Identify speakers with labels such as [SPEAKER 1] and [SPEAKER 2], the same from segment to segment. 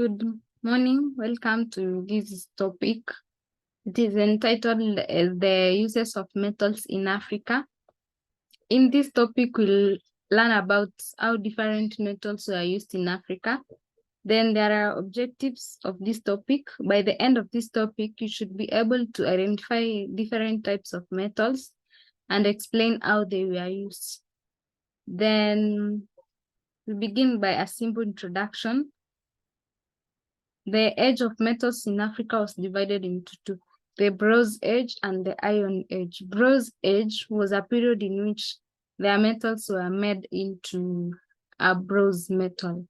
[SPEAKER 1] Good morning. Welcome to this topic. It is entitled The Uses of Metals in Africa. In this topic, we'll learn about how different metals were used in Africa. Then there are objectives of this topic. By the end of this topic, you should be able to identify different types of metals and explain how they were used. Then we begin by a simple introduction. The age of metals in Africa was divided into two, the Bronze Age and the Iron Age. Bronze Age was a period in which their metals were made into a bronze metal.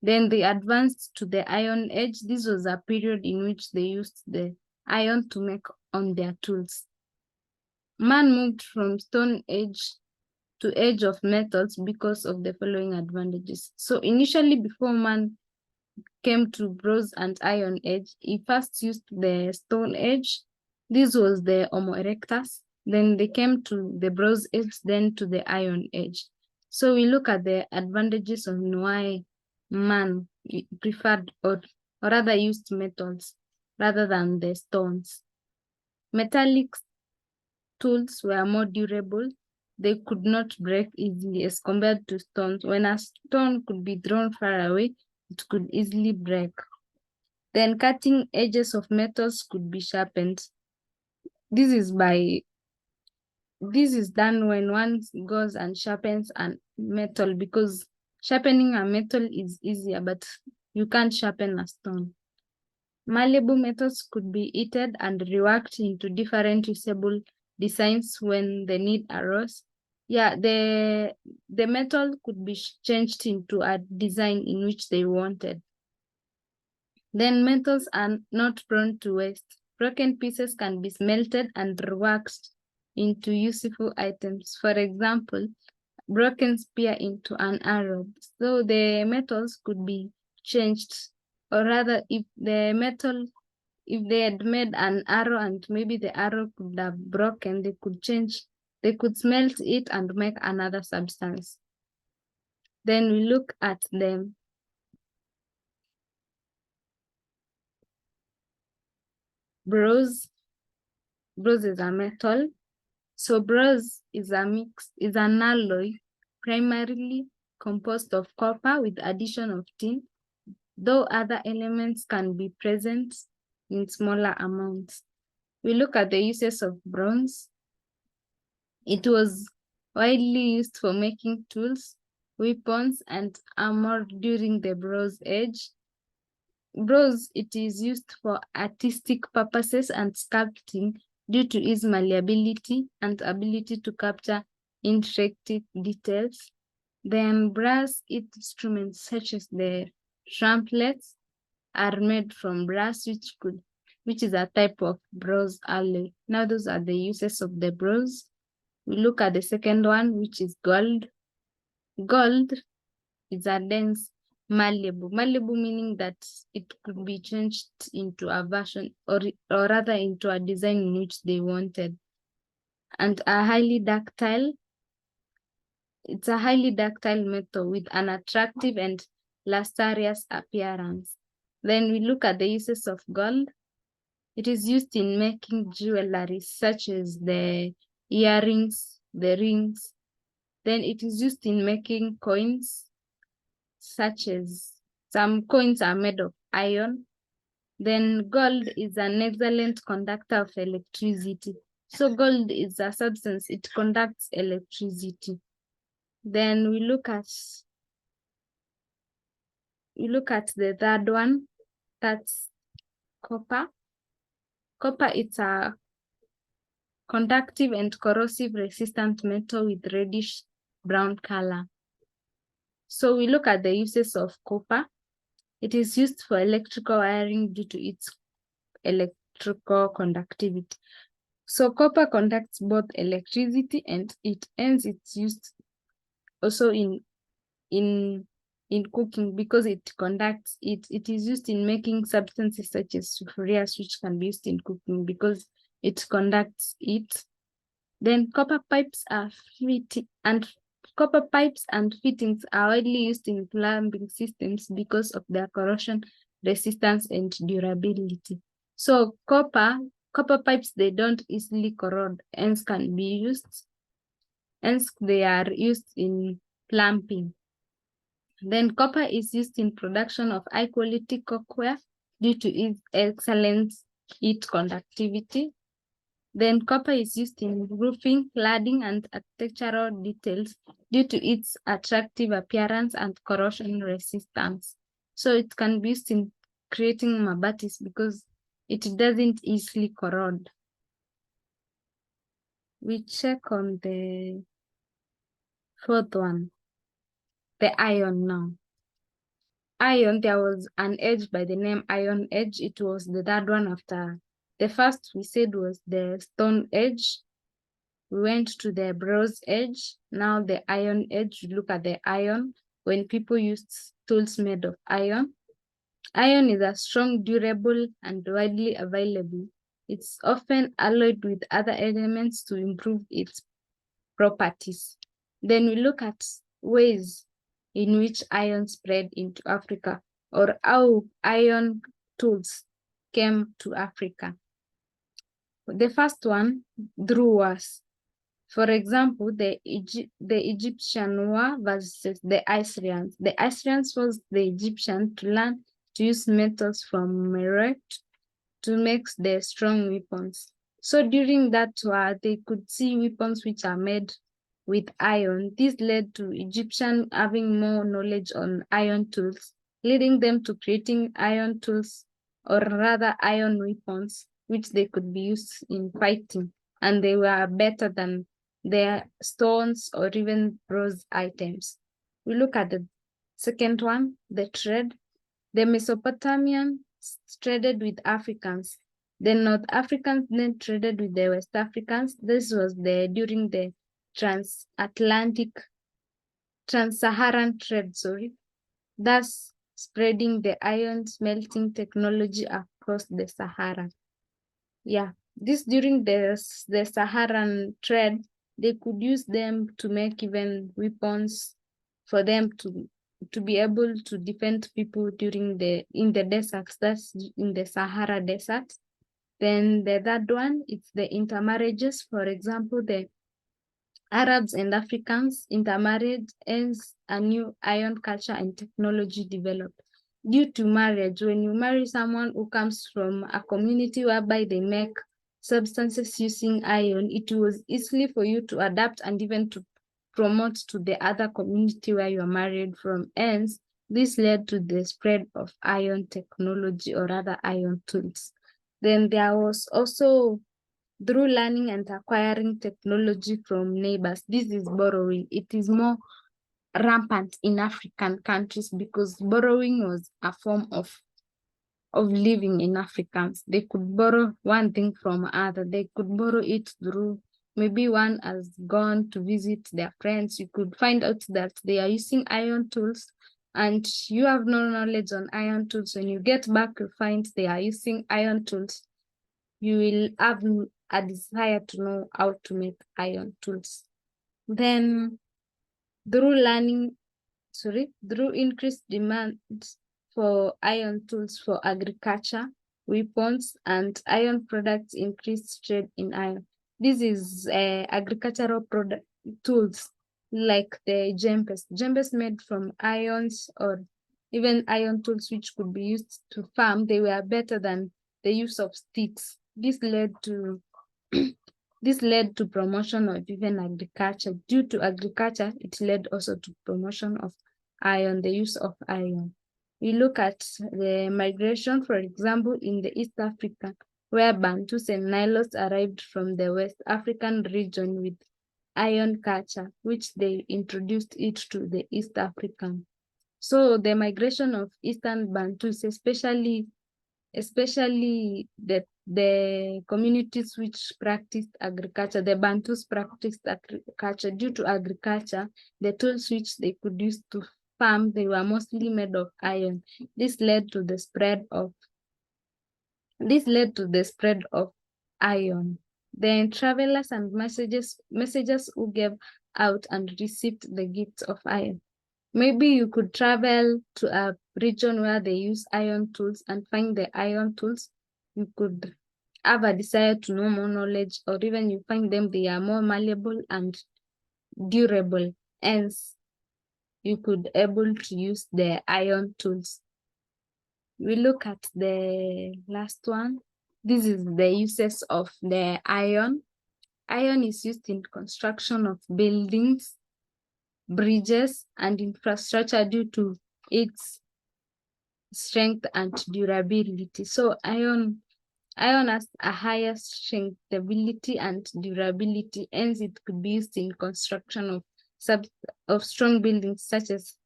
[SPEAKER 1] Then they advanced to the Iron Age. This was a period in which they used the iron to make on their tools. Man moved from Stone Age to Age of Metals because of the following advantages. So initially, before man came to Bronze and Iron Age, he first used the Stone Age. This was the Homo erectus. Then they came to the Bronze Age, then to the Iron Age. So we look at the advantages of why man preferred or rather used metals rather than the stones. Metallic tools were more durable. They could not break easily as compared to stones. When a stone could be thrown far away, it could easily break. Then cutting edges of metals could be sharpened. This is done when one goes and sharpens a metal, because sharpening a metal is easier, but you can't sharpen a stone. Malleable metals could be heated and reworked into different usable designs when the need arose. Yeah, the metal could be changed into a design in which they wanted. Then metals are not prone to waste. Broken pieces can be smelted and reworked into useful items. For example, broken spear into an arrow. So the metals could be changed, or rather, if they had made an arrow and maybe the arrow could have broken, they could smelt it and make another substance. Then we look at them. Bronze is a metal. So bronze is an alloy primarily composed of copper with addition of tin, though other elements can be present in smaller amounts. We look at the uses of bronze. It was widely used for making tools, weapons, and armor during the Bronze Age. Bronze, it is used for artistic purposes and sculpting due to its malleability and ability to capture intricate details. Then brass instruments such as the trumpets are made from brass, which is a type of bronze alloy. Now those are the uses of the bronze. We look at the second one, which is gold. Gold is a dense malleable meaning that it could be changed into a version or rather into a design in which they wanted. And it's a highly ductile metal with an attractive and lustrous appearance. Then we look at the uses of gold. It is used in making jewelry such as the earrings, the rings. Then it is used in making coins, such as some coins are made of iron. Then gold is an excellent conductor of electricity. So gold is a substance, it conducts electricity. Then we look at the third one, that's copper. Copper is a conductive and corrosive resistant metal with reddish brown color. So we look at the uses of copper. It is used for electrical wiring due to its electrical conductivity. So copper conducts both electricity and it ends its use also in cooking, because it conducts it. It is used in making substances such as sulfurious, which can be used in cooking because it conducts it. Then copper pipes and fittings are widely used in plumbing systems because of their corrosion resistance and durability. So copper pipes, they don't easily corrode, hence can be used, hence they are used in plumbing. Then copper is used in production of high quality cookware due to its excellent heat conductivity. Then copper is used in roofing, cladding, and architectural details due to its attractive appearance and corrosion resistance. So it can be used in creating mabatis because it doesn't easily corrode. We check on the fourth one, the iron now. Iron, there was an age by the name Iron Age. It was the third one after the first we said was the Stone Age. We went to the Bronze Age. Now the Iron Age. Look at the iron when people used tools made of iron. Iron is a strong, durable, and widely available. It's often alloyed with other elements to improve its properties. Then we look at ways in which iron spread into Africa, or how iron tools came to Africa. The first one, through wars. For example, the Egyptian war versus the Assyrians. The Assyrians forced the Egyptians to learn to use metals from meteorite to make their strong weapons. So during that war, they could see weapons which are made with iron. This led to Egyptians having more knowledge on iron tools, leading them to creating iron tools, or rather iron weapons, which they could be used in fighting. And they were better than their stones or even bronze items. We look at the second one, the trade. The Mesopotamians traded with Africans. The North Africans then traded with the West Africans. This was during the trans-Saharan trade, thus spreading the iron smelting technology across the Sahara. Yeah, this during the Saharan trade, they could use them to make even weapons for them to be able to defend people in the deserts, that's in the Sahara Desert. Then the third one, it's the intermarriages. For example, the Arabs and Africans intermarried, as a new iron culture and technology developed. Due to marriage, when you marry someone who comes from a community whereby they make substances using iron, it was easily for you to adapt and even to promote to the other community where you are married from. Hence, this led to the spread of iron technology or other iron tools. Then there was also through learning and acquiring technology from neighbors. This is borrowing. It is more rampant in African countries because borrowing was a form of living in Africans. They could borrow one thing from other. They could borrow it through, maybe one has gone to visit their friends. You could find out that they are using iron tools and you have no knowledge on iron tools. When you get back, you find they are using iron tools. You will have a desire to know how to make iron tools. Then through increased demand for iron tools for agriculture, weapons, and iron products, increased trade in iron. This is agricultural product tools like the jembes made from irons, or even iron tools which could be used to farm. They were better than the use of sticks. This led to promotion of even agriculture. Due to agriculture, it led also to promotion of iron, the use of iron. We look at the migration, for example, in the East Africa, where Bantus and Nilotes arrived from the West African region with iron culture, which they introduced it to the East African. So the migration of Eastern Bantus, especially the communities which practiced agriculture, the Bantus practiced agriculture. Due to agriculture, the tools which they could use to farm, they were mostly made of iron. This led to the spread of iron. Then travelers and messengers who gave out and received the gifts of iron. Maybe you could travel to a region where they use iron tools and find the iron tools, you could have a desire to know more knowledge, or even you find them, they are more malleable and durable. Hence, you could able to use the iron tools. We look at the last one. This is the uses of the iron. Iron is used in construction of buildings, bridges, and infrastructure due to its strength and durability. So iron has a higher strengthability and durability, hence it could be used in construction of strong buildings such as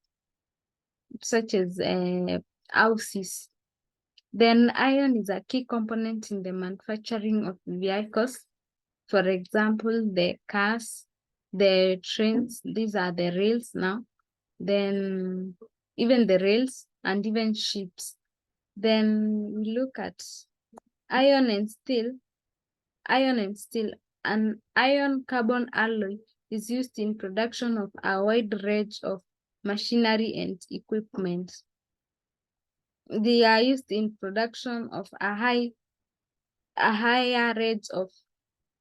[SPEAKER 1] houses. Then iron is a key component in the manufacturing of vehicles. For example, the cars, the trains, these are the rails now. Then even the rails and even ships. Then we look at iron and steel. An iron carbon alloy is used in production of a wide range of machinery and equipment. They are used in production of a higher range of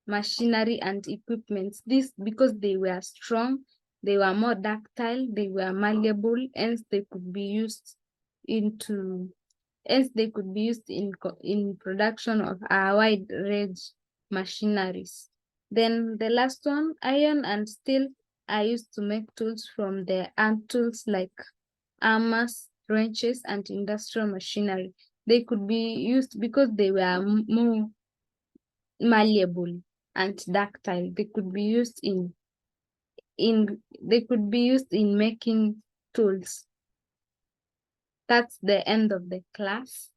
[SPEAKER 1] machinery and equipment. This because they were strong, they were more ductile, they were malleable, hence they could be used in production of a wide range machineries. Then the last one, iron and steel are used to make tools from the hand tools like hammers, wrenches, and industrial machinery. They could be used because they were more malleable and ductile. They could be used in making tools. That's the end of the class.